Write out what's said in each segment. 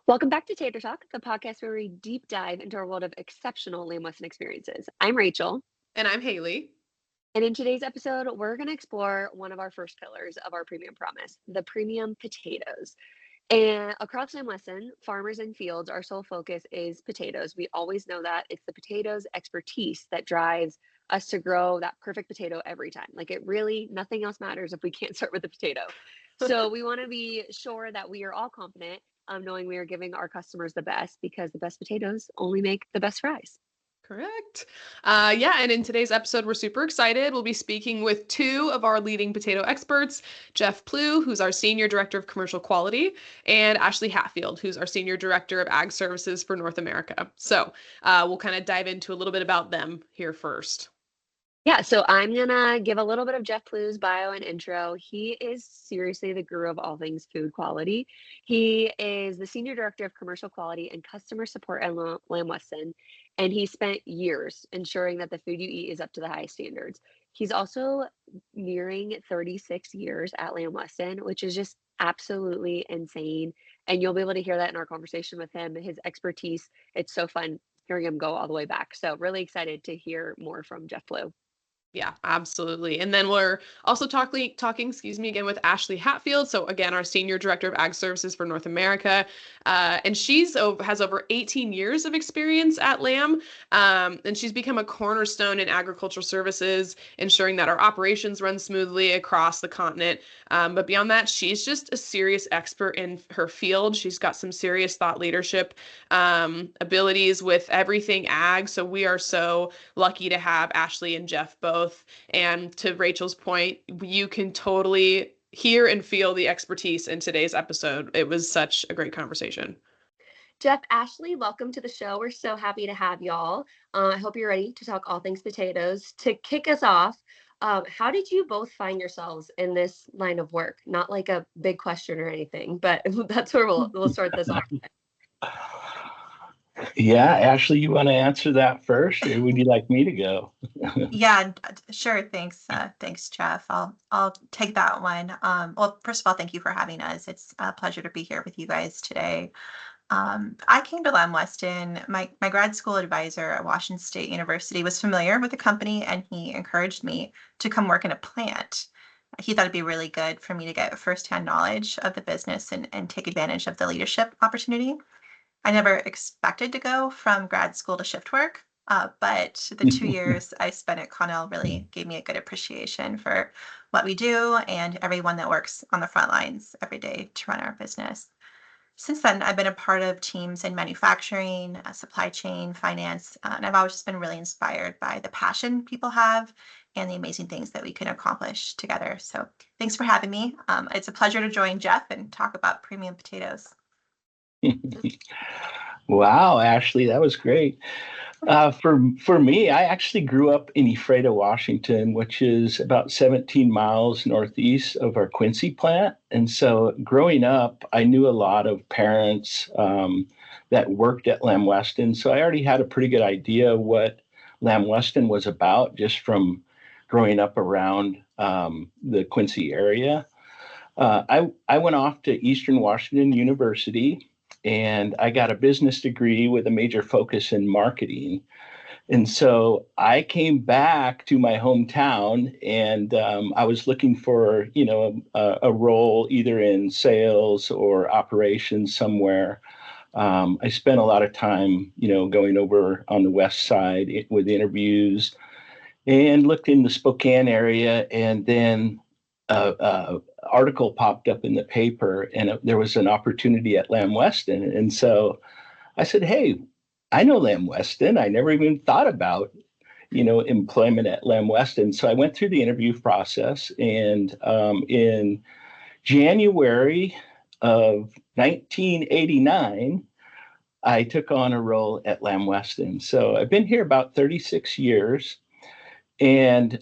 Welcome back to Tater Talk, the podcast where we deep dive into our world of exceptional Lamb Weston experiences. I'm Rachel, And I'm Haley. and in today's episode, we're going to explore one of our first pillars of our premium promise, the premium potatoes. And across Lamb Weston, farmers and fields, our sole focus is potatoes. We always know that it's the potatoes expertise that drives us to grow that perfect potato every time. Like it really, nothing else matters if we can't start with the potato. So we want to be sure that we are all confident, knowing we are giving our customers the best because the best potatoes only make the best fries. Correct. And in today's episode, we're super excited. We'll be speaking with two of our leading potato experts, Jeff Plew, who's our Senior Director of Commercial Quality, and Ashley Hatfield, who's our Senior Director of Ag Services for North America. So we'll kind of dive into a little bit about them here first. Yeah, so I'm gonna give a little bit of Jeff Plew's bio and intro. He is seriously the guru of all things food quality. He is the Senior Director of Commercial Quality and Customer Support at Lamb Weston, and he spent years ensuring that the food you eat is up to the highest standards. He's also nearing 36 years at Lamb Weston, which is just absolutely insane. And you'll be able to hear that in our conversation with him. His expertise, it's so fun hearing him go all the way back. So really excited to hear more from Jeff Plew. Yeah, absolutely. And then we're also talking, again with Ashley Hatfield. So again, our Senior Director of Ag Services for North America. And has over 18 years of experience at Lamb. And she's become a cornerstone in agricultural services, ensuring that our operations run smoothly across the continent. But beyond that, she's just a serious expert in her field. She's got some serious thought leadership abilities with everything ag. So we are so lucky to have Ashley and Jeff both. And to Rachel's point, you can totally hear and feel the expertise in today's episode. It was such a great conversation. Jeff, Ashley, welcome to the show. We're so happy to have y'all. I hope you're ready to talk all things potatoes. To kick us off, how did you both find yourselves in this line of work? Not like a big question or anything, but that's where we'll start this off. Yeah, Ashley, you want to answer that first, or would you like me to go? Yeah, sure. Thanks, Jeff. I'll take that one. Well, first of all, thank you for having us. It's a pleasure to be here with you guys today. I came to Lamb Weston. My grad school advisor at Washington State University was familiar with the company, and he encouraged me to come work in a plant. He thought it'd be really good for me to get firsthand knowledge of the business and take advantage of the leadership opportunity. I never expected to go from grad school to shift work, but the 2 years I spent at Connell really gave me a good appreciation for what we do and everyone that works on the front lines every day to run our business. Since then, I've been a part of teams in manufacturing, supply chain, finance, and I've always just been really inspired by the passion people have and the amazing things that we can accomplish together. So thanks for having me. It's a pleasure to join Jeff and talk about premium potatoes. Wow, Ashley, that was great. For me, I actually grew up in Ephrata, Washington, which is about 17 miles northeast of our Quincy plant. And so growing up, I knew a lot of parents that worked at Lamb Weston. So I already had a pretty good idea what Lamb Weston was about just from growing up around the Quincy area. I went off to Eastern Washington University, and I got a business degree with a major focus in marketing. And so I came back to my hometown, and I was looking for, a role either in sales or operations somewhere. I spent a lot of time, going over on the west side with interviews and looked in the Spokane area, and then article popped up in the paper, and there was an opportunity at Lamb Weston. And so I said, hey, I know Lamb Weston. I never even thought about, employment at Lamb Weston. So I went through the interview process, and in January of 1989, I took on a role at Lamb Weston. So I've been here about 36 years. And,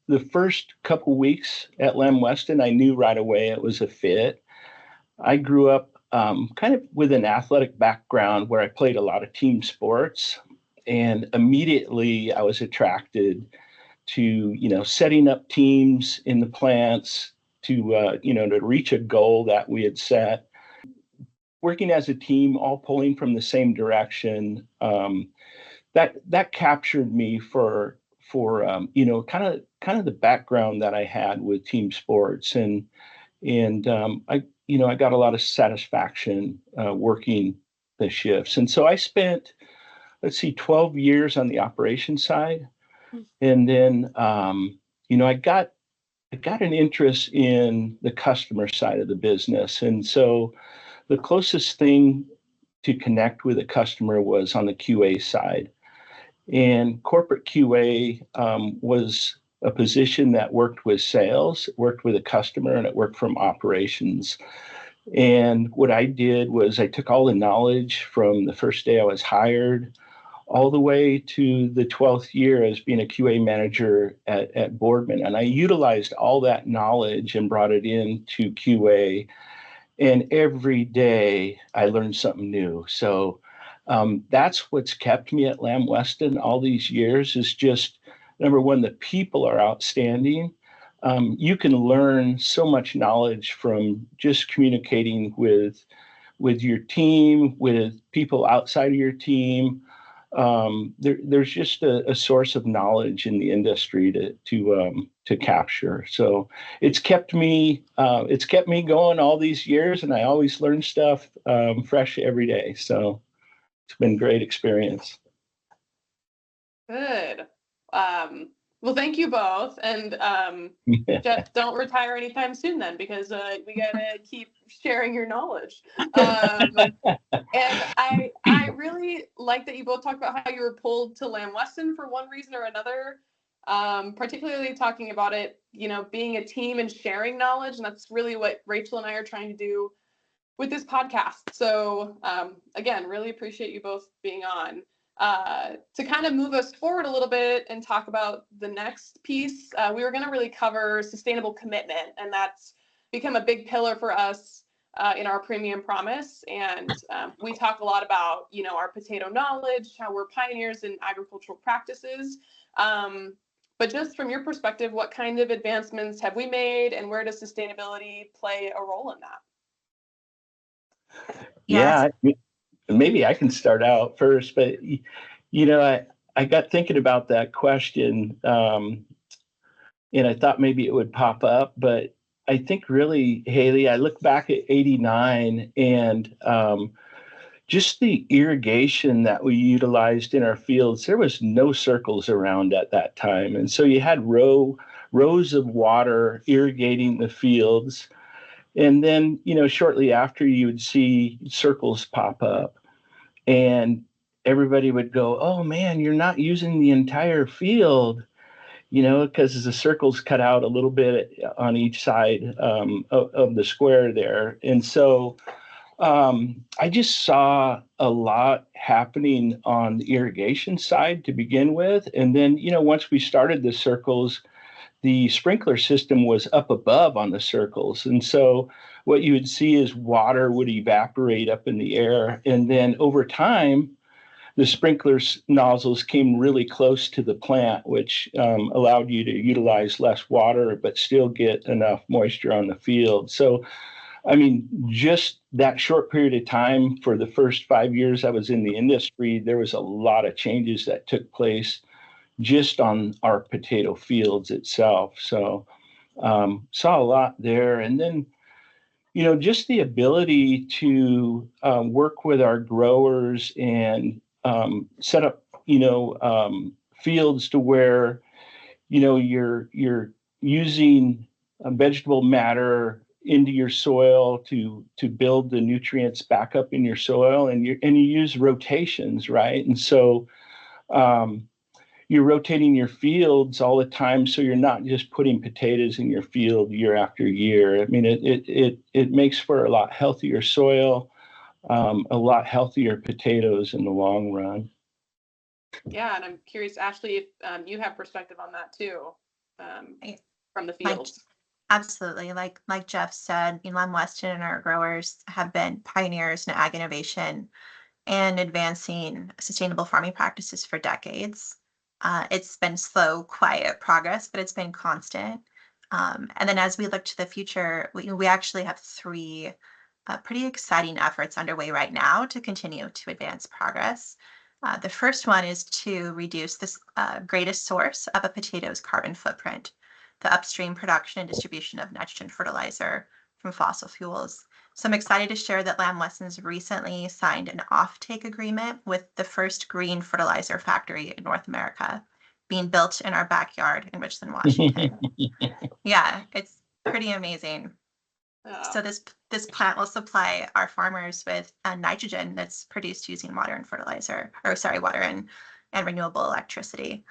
the first couple weeks at Lamb Weston, I knew right away it was a fit. I grew up kind of with an athletic background where I played a lot of team sports. And immediately I was attracted to, setting up teams in the plants to reach a goal that we had set. working as a team, all pulling from the same direction, that captured me for kind of the background that I had with team sports, and I got a lot of satisfaction working the shifts, and so I spent, let's see, 12 years on the operations side, and then I got an interest in the customer side of the business, and so the closest thing to connect with a customer was on the QA side. And corporate QA was a position that worked with sales, worked with a customer, and it worked from operations. And what I did was I took all the knowledge from the first day I was hired all the way to the 12th year as being a QA manager at Boardman. And I utilized all that knowledge and brought it into QA. And every day I learned something new. So that's what's kept me at Lamb Weston all these years, is just, number one, the people are outstanding. You can learn so much knowledge from just communicating with your team, with people outside of your team. There's just a source of knowledge in the industry to capture. So it's kept me going all these years, and I always learn stuff fresh every day. So it's been a great experience. Good. Well, thank you both. And Jeff, don't retire anytime soon then, because we got to keep sharing your knowledge. And I really like that you both talked about how you were pulled to Lamb Weston for one reason or another, particularly talking about it, being a team and sharing knowledge. And that's really what Rachel and I are trying to do with this podcast. So again, really appreciate you both being on. To kind of move us forward a little bit and talk about the next piece, we were going to really cover sustainable commitment, and that's become a big pillar for us in our premium promise. And we talk a lot about, our potato knowledge, how we're pioneers in agricultural practices. But just from your perspective, what kind of advancements have we made, and where does sustainability play a role in that? Yeah, maybe I can start out first, but I got thinking about that question, and I thought maybe it would pop up, but I think really, Haley, I look back at '89 and just the irrigation that we utilized in our fields. There was no circles around at that time, and so you had rows of water irrigating the fields. And then, shortly after, you would see circles pop up, and everybody would go, "Oh man, you're not using the entire field," because the circles cut out a little bit on each side of the square there. And so I just saw a lot happening on the irrigation side to begin with. And then, once we started the circles, the sprinkler system was up above on the circles. And so what you would see is water would evaporate up in the air. And then over time, the sprinkler nozzles came really close to the plant, which allowed you to utilize less water, but still get enough moisture on the field. So, I mean, just that short period of time, for the first 5 years I was in the industry, there was a lot of changes that took place just on our potato fields itself. So saw a lot there. And then, just the ability to work with our growers and set up, fields to where, you're using vegetable matter into your soil to build the nutrients back up in your soil, and you use rotations, right? And so you're rotating your fields all the time, so you're not just putting potatoes in your field year after year. I mean, it makes for a lot healthier soil, a lot healthier potatoes in the long run. Yeah, and I'm curious, Ashley, if you have perspective on that too, from the fields. Absolutely. Like Jeff said, Lamb Weston and our growers have been pioneers in ag innovation and advancing sustainable farming practices for decades. It's been slow, quiet progress, but it's been constant. And then as we look to the future, we actually have three pretty exciting efforts underway right now to continue to advance progress. The first one is to reduce this greatest source of a potato's carbon footprint, the upstream production and distribution of nitrogen fertilizer from fossil fuels. So I'm excited to share that Lamb Weston's recently signed an offtake agreement with the first green fertilizer factory in North America, being built in our backyard in Richland, Washington. Yeah, it's pretty amazing. So this plant will supply our farmers with nitrogen that's produced using water and water and renewable electricity.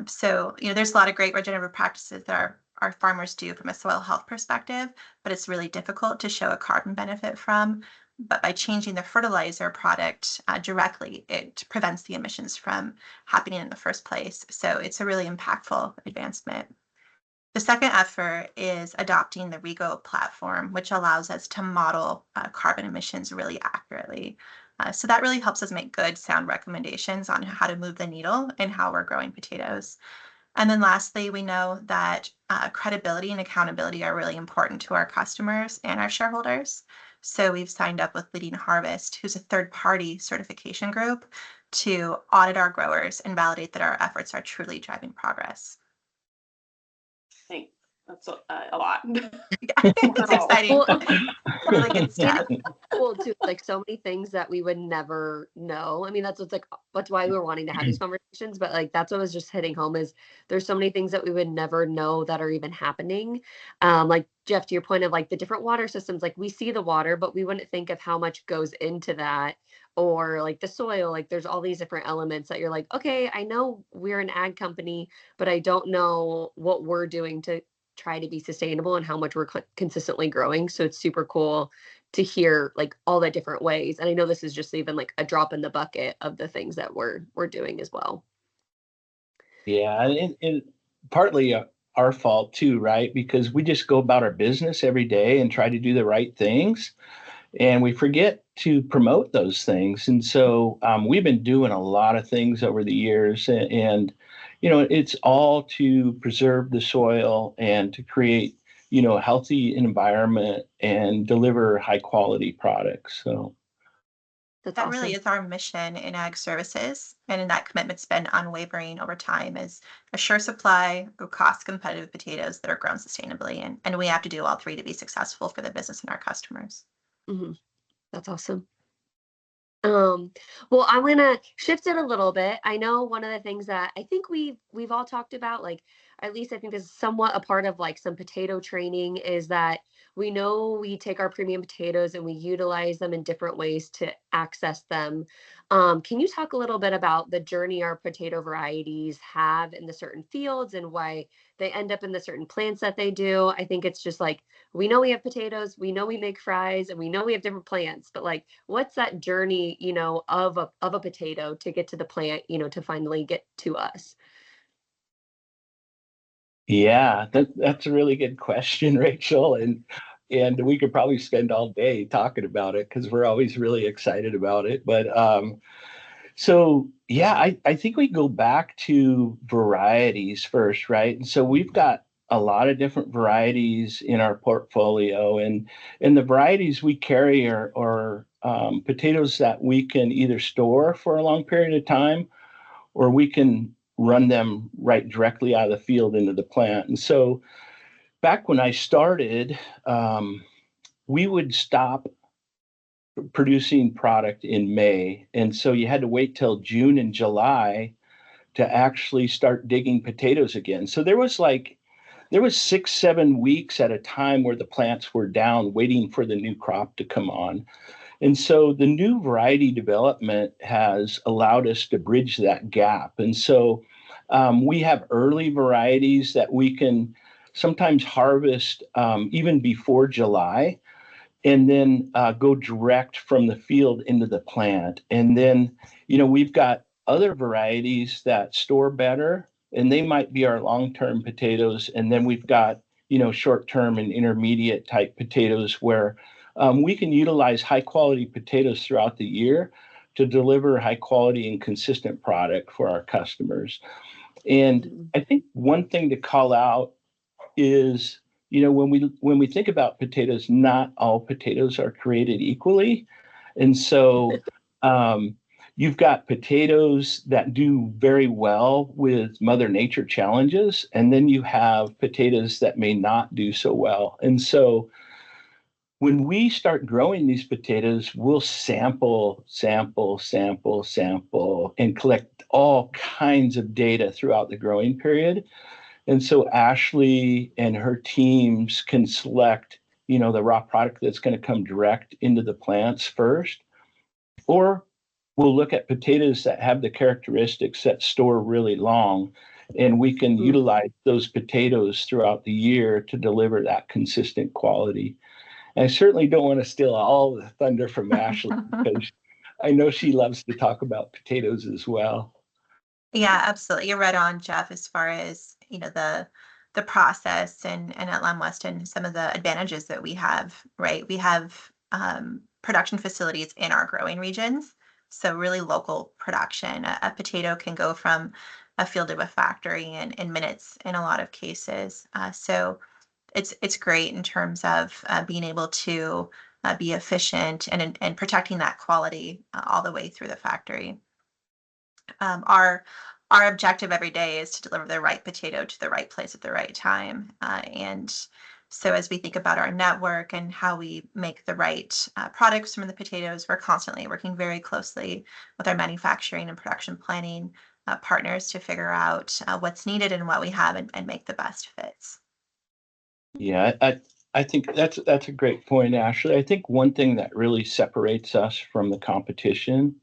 So there's a lot of great regenerative practices that our farmers do from a soil health perspective, but it's really difficult to show a carbon benefit from. But by changing the fertilizer product directly, it prevents the emissions from happening in the first place. So it's a really impactful advancement. The second effort is adopting the REGO platform, which allows us to model carbon emissions really accurately. So that really helps us make good, sound recommendations on how to move the needle and how we're growing potatoes. And then lastly, we know that credibility and accountability are really important to our customers and our shareholders. So we've signed up with Leading Harvest, who's a third-party certification group, to audit our growers and validate that our efforts are truly driving progress. Thanks. That's a lot. It's exciting. Well, Really good stuff. cool too. Like so many things that we would never know. I mean, that's why we were wanting to have these conversations. But like that's what was just hitting home is there's so many things that we would never know that are even happening. Like Jeff, to your point of like the different water systems, like we see the water, but we wouldn't think of how much goes into that. Or like the soil, like there's all these different elements that you're like, okay, I know we're an ag company, but I don't know what we're doing to try to be sustainable and how much we're consistently growing. So it's super cool to hear like all the different ways. And I know this is just even like a drop in the bucket of the things that we're doing as well. Yeah, and partly our fault too, right? Because we just go about our business every day and try to do the right things, and we forget to promote those things. And so we've been doing a lot of things over the years, and it's all to preserve the soil and to create a healthy environment and deliver high quality products. So That awesome. really is our mission in ag services, and that commitment's been unwavering over time, is a sure supply of cost competitive potatoes that are grown sustainably, and we have to do all three to be successful for the business and our customers. Mm-hmm. That's awesome. Well, I'm gonna shift it a little bit. I know one of the things that I think we've all talked about, like at least I think this is somewhat a part of like some potato training, is that we know we take our premium potatoes and we utilize them in different ways to access them. Can you talk a little bit about the journey our potato varieties have in the certain fields and why they end up in the certain plants that they do? I think it's just like we know we have potatoes, we know we make fries, and we know we have different plants, but like what's that journey, of a potato to get to the plant, to finally get to us? yeah, that's a really good question, Rachel, and we could probably spend all day talking about it because we're always really excited about it. But so yeah, I think we go back to varieties first, right? And so we've got a lot of different varieties in our portfolio, and the varieties we carry are potatoes that we can either store for a long period of time, or we can run them right directly out of the field into the plant. And so back when I started, we would stop producing product in May. And so you had to wait till June and July to actually start digging potatoes again. So there was 6-7 weeks at a time where the plants were down waiting for the new crop to come on. And so the new variety development has allowed us to bridge that gap. And so we have early varieties that we can sometimes harvest even before July, and then go direct from the field into the plant. And then, we've got other varieties that store better, and they might be our long-term potatoes. And then we've got, short-term and intermediate type potatoes where we can utilize high quality potatoes throughout the year to deliver high quality and consistent product for our customers. And I think one thing to call out is when we think about potatoes, not all potatoes are created equally. And so you've got potatoes that do very well with Mother Nature challenges, and then you have potatoes that may not do so well. And so when we start growing these potatoes, we'll sample, and collect all kinds of data throughout the growing period. And so Ashley and her teams can select, the raw product that's going to come direct into the plants first, or we'll look at potatoes that have the characteristics that store really long, and we can utilize those potatoes throughout the year to deliver that consistent quality. And I certainly don't want to steal all the thunder from Ashley because I know she loves to talk about potatoes as well. Yeah, absolutely. You're right on, Jeff, as far as, the process and at Lamb Weston, some of the advantages that we have, right? We have production facilities in our growing regions. So really local production. A potato can go from a field to a factory in minutes in a lot of cases. So it's great in terms of being able to be efficient and protecting that quality all the way through the factory. Our objective every day is to deliver the right potato to the right place at the right time. And so as we think about our network and how we make the right products from the potatoes, we're constantly working very closely with our manufacturing and production planning partners to figure out what's needed and what we have and make the best fits. Yeah, I think that's a great point, Ashley. I think one thing that really separates us from the competition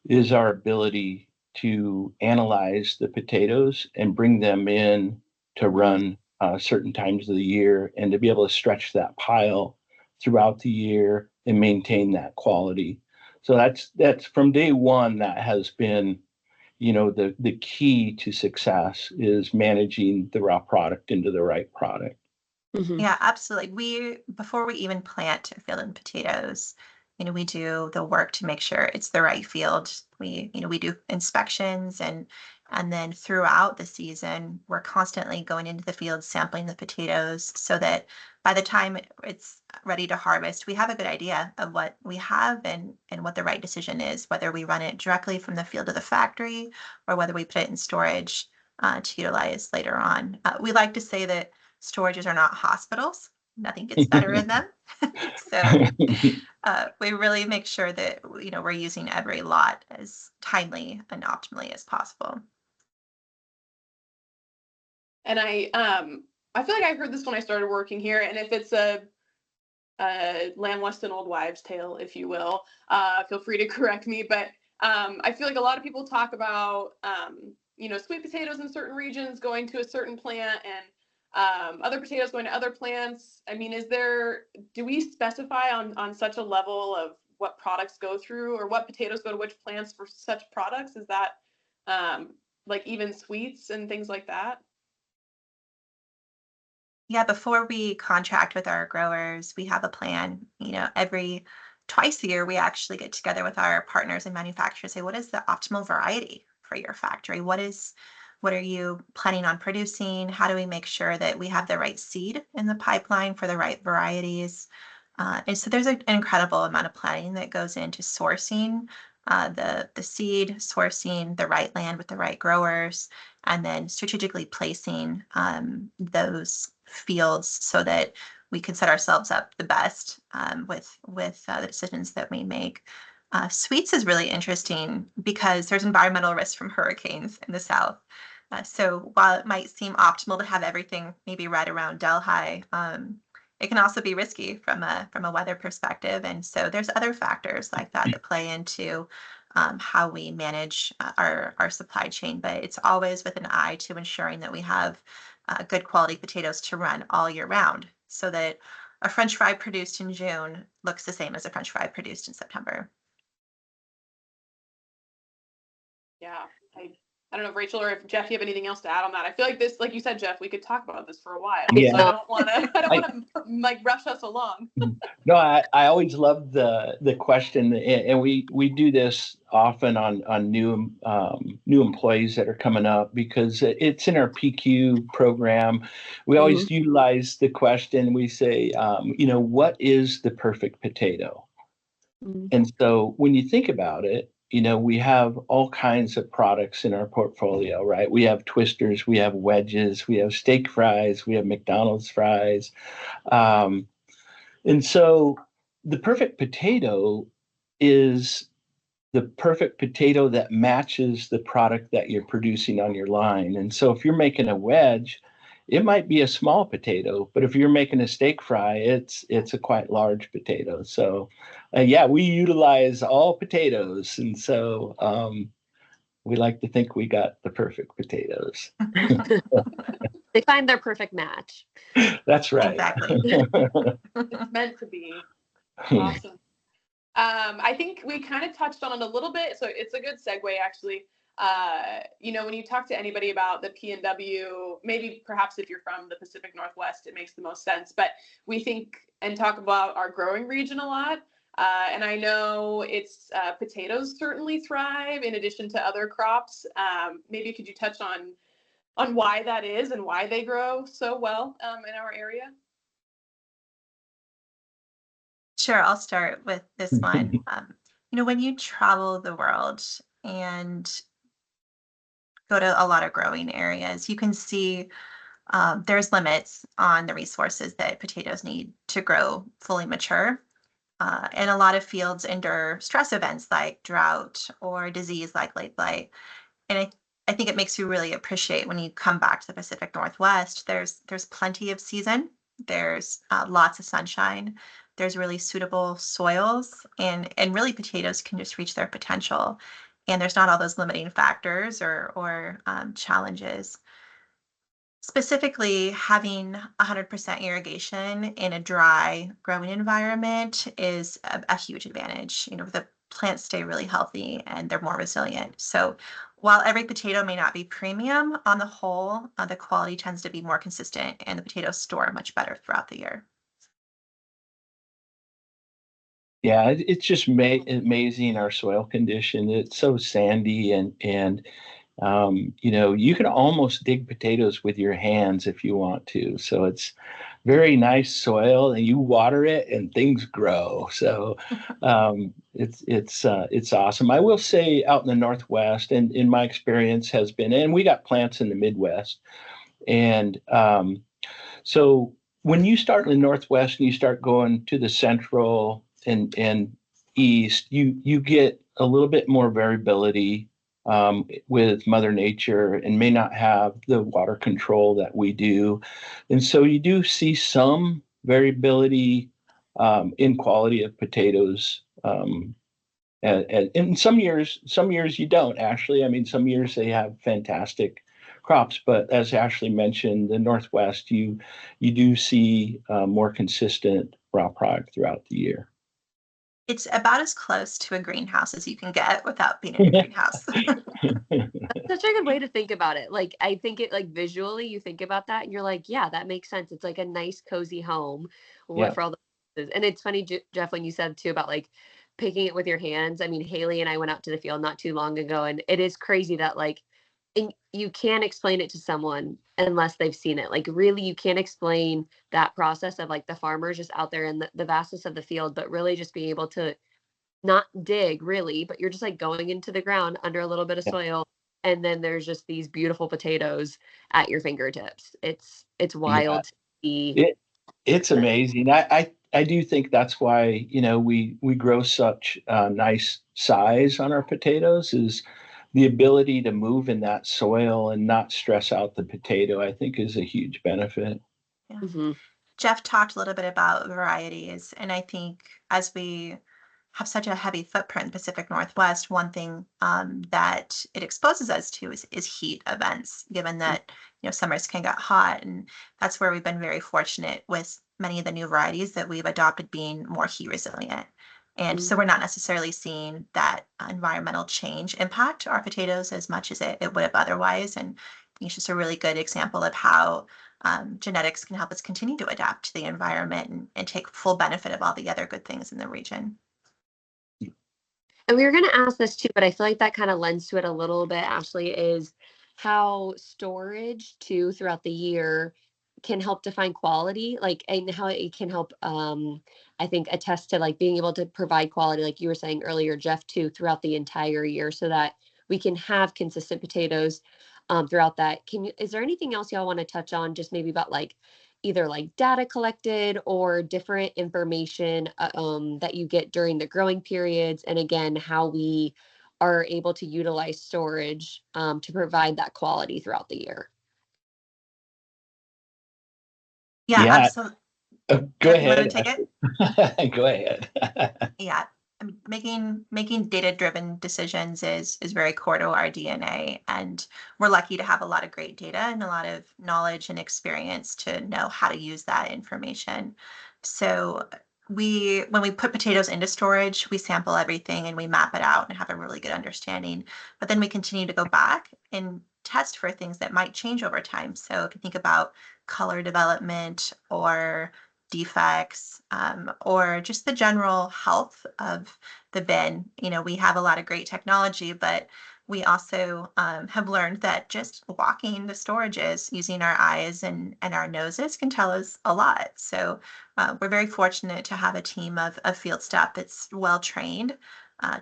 is our ability to analyze the potatoes and bring them in to run certain times of the year, and to be able to stretch that pile throughout the year and maintain that quality. So that's from day one, that has been, the key to success is managing the raw product into the right product. Yeah, absolutely. Before we even plant a field in potatoes, we do the work to make sure it's the right field. We do inspections and then throughout the season, we're constantly going into the field, sampling the potatoes so that by the time it's ready to harvest, we have a good idea of what we have and what the right decision is, whether we run it directly from the field to the factory or whether we put it in storage to utilize later on. We like to say that storages are not hospitals. Nothing gets better in them. So we really make sure that we're using every lot as timely and optimally as possible. And I feel like I heard this when I started working here, and if it's a Lamb Weston old wives' tale, if you will, feel free to correct me. But I feel like a lot of people talk about sweet potatoes in certain regions going to a certain plant and other potatoes going to other plants. I mean, do we specify on such a level of what products go through or what potatoes go to which plants for such products? Is that like even sweets and things like that? Yeah, before we contract with our growers, we have a plan. Every twice a year, we actually get together with our partners and manufacturers, say, what is the optimal variety for your factory? What are you planning on producing? How do we make sure that we have the right seed in the pipeline for the right varieties? And so there's an incredible amount of planning that goes into sourcing the seed, sourcing the right land with the right growers, and then strategically placing those fields so that we can set ourselves up the best with the decisions that we make. Sweets is really interesting because there's environmental risk from hurricanes in the south. So while it might seem optimal to have everything maybe right around Delhi, it can also be risky from a weather perspective. And so there's other factors like that play into how we manage our supply chain. But it's always with an eye to ensuring that we have good quality potatoes to run all year round so that a French fry produced in June looks the same as a French fry produced in September. Yeah, I don't know if Rachel or if Jeff, you have anything else to add on that. I feel like this, like you said, Jeff, we could talk about this for a while. Yeah. So I don't want to like rush us along. No, I always love the question, and we do this often on new employees that are coming up because it's in our PQ program. We always utilize the question. We say, what is the perfect potato? And so when you think about it, we have all kinds of products in our portfolio, right? We have twisters, we have wedges, we have steak fries, we have McDonald's fries. And so the perfect potato is the perfect potato that matches the product that you're producing on your line. And so if you're making a wedge, it might be a small potato, but if you're making a steak fry, it's a quite large potato. So yeah, we utilize all potatoes. And so we like to think we got the perfect potatoes. They find their perfect match. That's right. Exactly. It's meant to be. Awesome. I think we kind of touched on it a little bit, so it's a good segue actually. When you talk to anybody about the P&W, maybe perhaps if you're from the Pacific Northwest, it makes the most sense, but we think and talk about our growing region a lot. And I know it's potatoes certainly thrive in addition to other crops. Maybe could you touch on why that is and why they grow so well in our area? Sure, I'll start with this one. When you travel the world and go to a lot of growing areas, you can see there's limits on the resources that potatoes need to grow fully mature. And a lot of fields endure stress events like drought or disease like late blight. And I think it makes you really appreciate when you come back to the Pacific Northwest, there's plenty of season, there's lots of sunshine, there's really suitable soils, and really potatoes can just reach their potential. And there's not all those limiting factors or challenges. Specifically, having 100% irrigation in a dry growing environment is a huge advantage. The plants stay really healthy and they're more resilient. So while every potato may not be premium, on the whole, the quality tends to be more consistent and the potatoes store much better throughout the year. Yeah, it's just amazing our soil condition. It's so sandy and you can almost dig potatoes with your hands if you want to. So it's very nice soil, and you water it, and things grow. So it's awesome. I will say, out in the Northwest, and in my experience has been, and we got plants in the Midwest, and so when you start in the Northwest and you start going to the Central and East, you get a little bit more variability with Mother Nature and may not have the water control that we do. And so you do see some variability in quality of potatoes. And some years you don't actually. I mean, some years they have fantastic crops, but as Ashley mentioned, the Northwest, you do see more consistent raw product throughout the year. It's about as close to a greenhouse as you can get without being in a greenhouse. Such a good way to think about it. Like, I think it, like, visually you think about that and you're like, yeah, that makes sense. It's like a nice cozy home Yeah. for all the, and it's funny, Jeff, when you said too about like picking it with your hands. I mean, Haley and I went out to the field not too long ago, and it is crazy that like, and you can't explain it to someone unless they've seen it. Like, really, you can't explain that process of like the farmers just out there in the vastness of the field, but really just being able to not dig really, but you're just like going into the ground under a little bit of Yeah. soil, and then there's just these beautiful potatoes at your fingertips. It's wild to see. It's amazing. I do think that's why we grow such nice size on our potatoes, is the ability to move in that soil and not stress out the potato. I think is a huge benefit. Yeah. Mhm. Jeff talked a little bit about varieties, and I think as we have such a heavy footprint in the Pacific Northwest, one thing that it exposes us to is heat events, given that summers can get hot, and that's where we've been very fortunate with many of the new varieties that we've adopted being more heat resilient. And so we're not necessarily seeing that environmental change impact our potatoes as much as it would have otherwise. And I think it's just a really good example of how genetics can help us continue to adapt to the environment and take full benefit of all the other good things in the region. And we were going to ask this too, but I feel like that kind of lends to it a little bit, Ashley, is how storage too throughout the year can help define quality, like, and how it can help, I think, attest to like being able to provide quality, like you were saying earlier, Jeff, too, throughout the entire year so that we can have consistent potatoes throughout that. Is there anything else y'all want to touch on, just maybe about like either like data collected or different information that you get during the growing periods, and again how we are able to utilize storage to provide that quality throughout the year? Yeah, Yeah. absolutely. Go Jeff, you want to ahead, take it? Ashley. Go ahead. Yeah, making data-driven decisions is very core to our DNA, and we're lucky to have a lot of great data and a lot of knowledge and experience to know how to use that information. So when we put potatoes into storage, we sample everything and we map it out and have a really good understanding. But then we continue to go back and test for things that might change over time. So if you think about color development or defects, or just the general health of the bin. We have a lot of great technology, but we also have learned that just walking the storages using our eyes and our noses can tell us a lot. So we're very fortunate to have a team of field staff that's well trained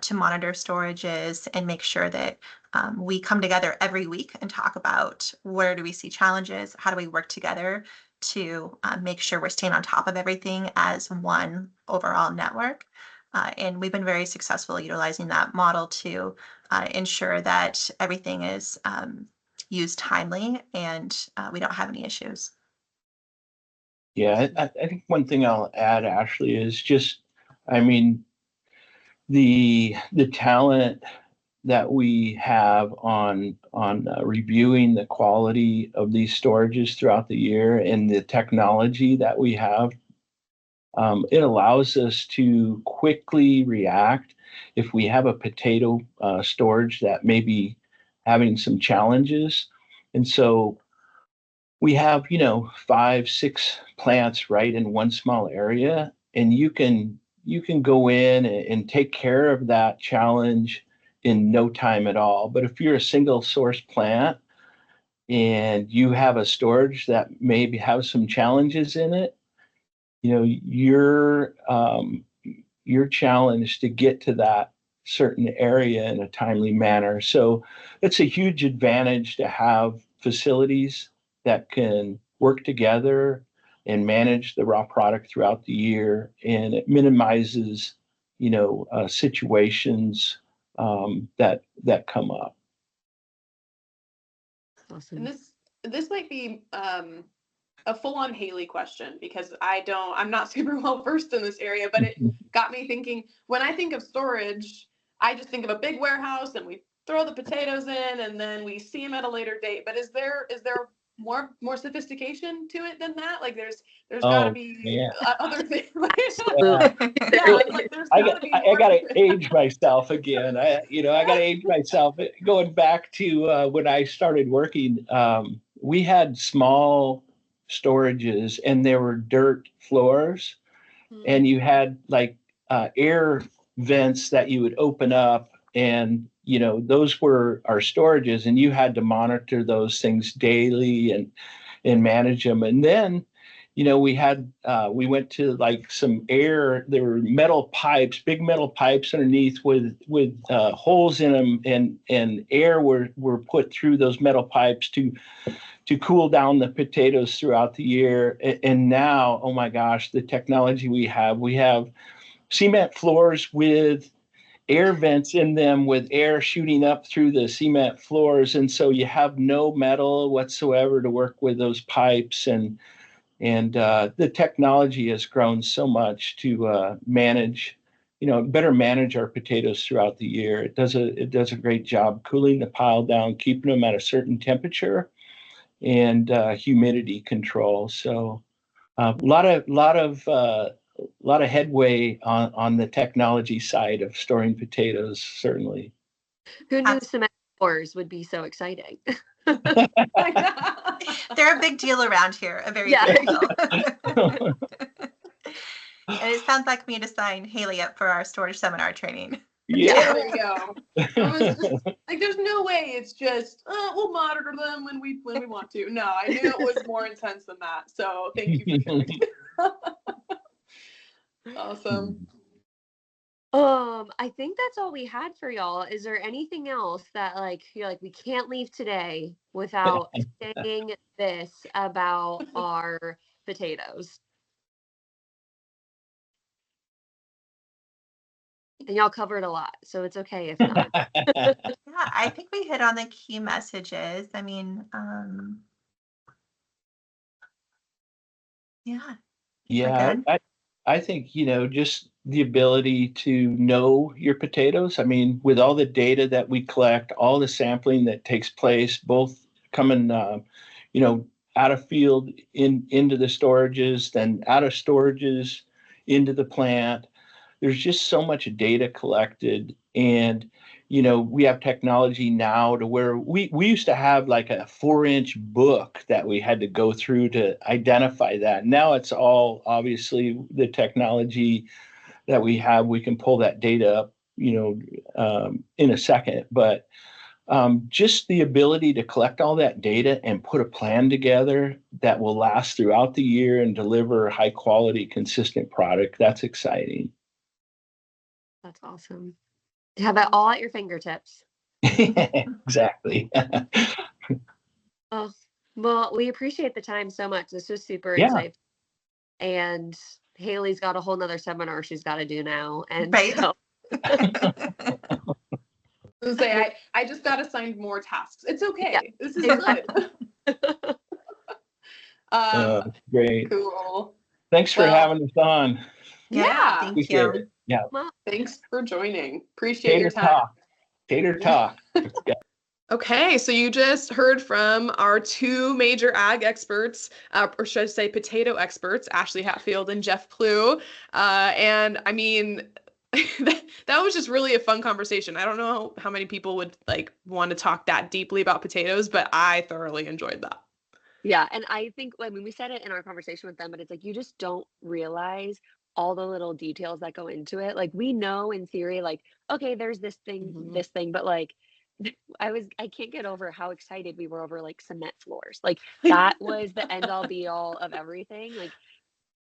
to monitor storages and make sure that we come together every week and talk about where do we see challenges, how do we work together to make sure we're staying on top of everything as one overall network. And we've been very successful utilizing that model to ensure that everything is used timely and we don't have any issues. Yeah, I think one thing I'll add, Ashley, is just, I mean, the talent that we have on reviewing the quality of these storages throughout the year and the technology that we have, it allows us to quickly react if we have a potato storage that may be having some challenges. And so we have, 5, 6 plants right in one small area, and you can go in and take care of that challenge in no time at all. But if you're a single source plant and you have a storage that maybe have some challenges in it, you're challenged to get to that certain area in a timely manner. So it's a huge advantage to have facilities that can work together and manage the raw product throughout the year, and it minimizes, situations that come up. Awesome. And this might be a full-on Haley question, because I'm not super well versed in this area, but it got me thinking. When I think of storage, I just think of a big warehouse and we throw the potatoes in and then we see them at a later date. But is there more sophistication to it than that? Like there's got to be yeah. Other things. Yeah. There's got to be I more. gotta age myself again. I gotta age myself. Going back to when I started working, we had small storages and there were dirt floors, and you had like air vents that you would open up, and those were our storages, and you had to monitor those things daily and manage them. And then we went to like some air, there were metal pipes, big metal pipes underneath with holes in them, and air were put through those metal pipes to cool down the potatoes throughout the year. And now, oh my gosh, the technology we have cement floors with air vents in them with air shooting up through the cement floors. And so you have no metal whatsoever to work with those pipes. And the technology has grown so much to better manage our potatoes throughout the year. It does a great job cooling the pile down, keeping them at a certain temperature, and humidity control. So a lot of headway on the technology side of storing potatoes, certainly. Who knew cement floors would be so exciting? They're a big deal around here, a very Yeah. big deal. And it sounds like me to sign Haley up for our storage seminar training. Yeah, there you go. I was just like, there's no way it's just we'll monitor them when we want to. No, I knew it was more intense than that. So thank you for sharing. Awesome. I think that's all we had for y'all. Is there anything else that like you're like we can't leave today without saying this about our potatoes? And y'all covered a lot, so it's okay if not. Yeah, I think we hit on the key messages. I mean, yeah. Yeah, I think, just the ability to know your potatoes. I mean, with all the data that we collect, all the sampling that takes place, both coming, out of field into the storages, then out of storages into the plant. There's just so much data collected, and we have technology now to where we used to have like a 4-inch book that we had to go through to identify that. Now it's all obviously the technology that we have. We can pull that data up in a second, but just the ability to collect all that data and put a plan together that will last throughout the year and deliver a high quality consistent product, that's exciting. That's awesome. To have it all at your fingertips. Exactly. Oh, well, we appreciate the time so much. This was super Yeah. insightful. And Haley's got a whole nother seminar she's got to do now. And Right. so I just got assigned more tasks. It's okay. Yeah. This is good. Great. Cool. Thanks for having us on. Yeah, thank Appreciate you. it. Yeah. well, Thanks for joining. Appreciate your time. Tater talk. Okay, so you just heard from our two major ag experts, or should I say potato experts, Ashley Hatfield and Jeff Plew. And I mean, that was just really a fun conversation. I don't know how many people would like want to talk that deeply about potatoes, but I thoroughly enjoyed that. yeah. And I think, I mean, we said it in our conversation with them, but it's like you just don't realize all the little details that go into it. Like we know in theory, like, okay, there's this thing, but like I can't get over how excited we were over like cement floors. Like that was the end all be all of everything. Like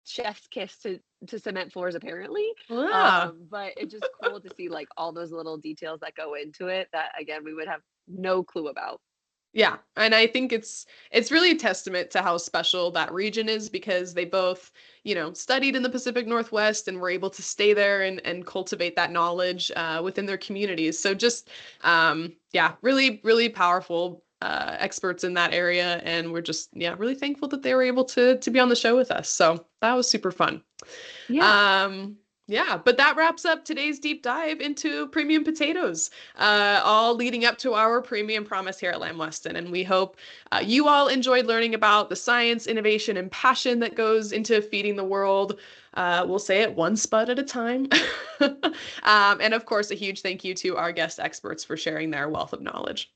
chef's kiss to cement floors apparently. Yeah. But it's just cool to see like all those little details that go into it that again we would have no clue about. Yeah, and I think it's really a testament to how special that region is because they both, studied in the Pacific Northwest and were able to stay there and cultivate that knowledge within their communities. So just, really, really powerful experts in that area, and we're just, really thankful that they were able to be on the show with us. So that was super fun. Yeah. But that wraps up today's deep dive into premium potatoes, all leading up to our premium promise here at Lamb Weston. And we hope you all enjoyed learning about the science, innovation, and passion that goes into feeding the world. We'll say it one spud at a time. And of course, a huge thank you to our guest experts for sharing their wealth of knowledge.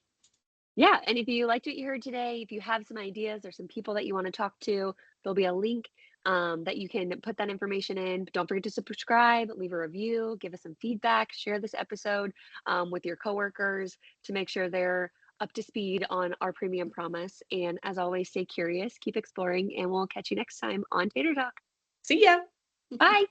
Yeah. And if you liked what you heard today, if you have some ideas or some people that you want to talk to, there'll be a link that you can put that information in. But don't forget to subscribe, leave a review, give us some feedback, share this episode with your coworkers to make sure they're up to speed on our premium promise. And as always, stay curious, keep exploring, and we'll catch you next time on Tater Talk. See ya. Bye.